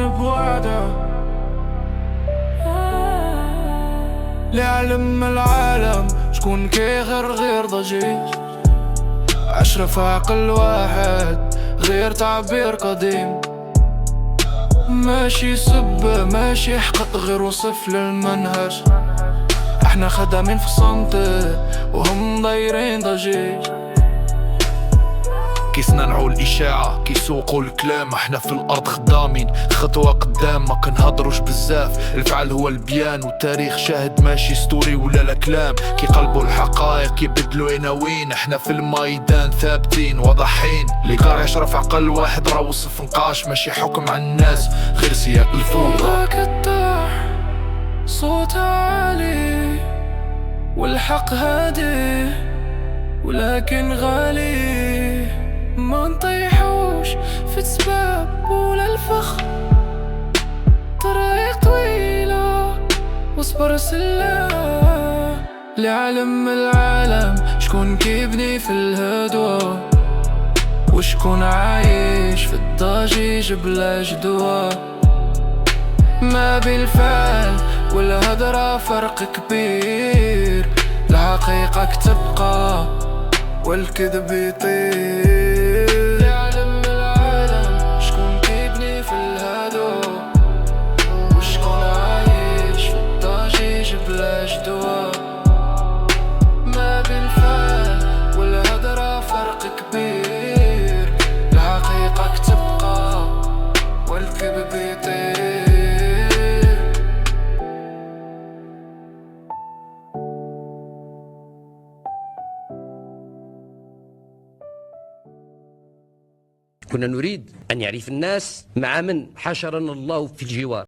من بوعده ليعلم العالم شكون كيغير ضجيج. أشرف عقل واحد غير تعبير قديم، ماشي سب ماشي حقد غير وصف للمنهج. احنا خدامين في صمت وهم دايرين ضجيج. كيصنعوا الإشاعة كيسوقوا الكلام، احنا في الأرض خدامين خطوة قدام، ما كنهضروش بزاف، الفعل هو البيان والتاريخ شاهد، ماشي ستوري ولا الكلام. كيقلبوا الحقائق يبدلوا عناوين، احنا في الميدان ثابتين واضحين. اللي قاري يشرف عقل واحد راه وصف نقاش، ماشي حكم على الناس غير سياق الفوضى. كالطاح صوت عالي والحق هادي ولكن غالي، ما نطيحوش في سباب ولا الفخ. طريق طويلة واصبر سلام لعلم العالم شكون كيبني في الهدوء، وشكون عايش في الضجيج بلا جدوى. ما بالفعل والهدرة فرق كبير، الحقيقة تبقى والكذب يطير. يعلم العالم شكون كيبني في الهدوء، وشكون عايش في الضجيج بلا جدوى. ما بالفعل والهدرة فرق كبير، الحقيقة تبقى والكذب يطير. كنا نريد أن يعرف الناس مع من حشرنا الله في الجوار.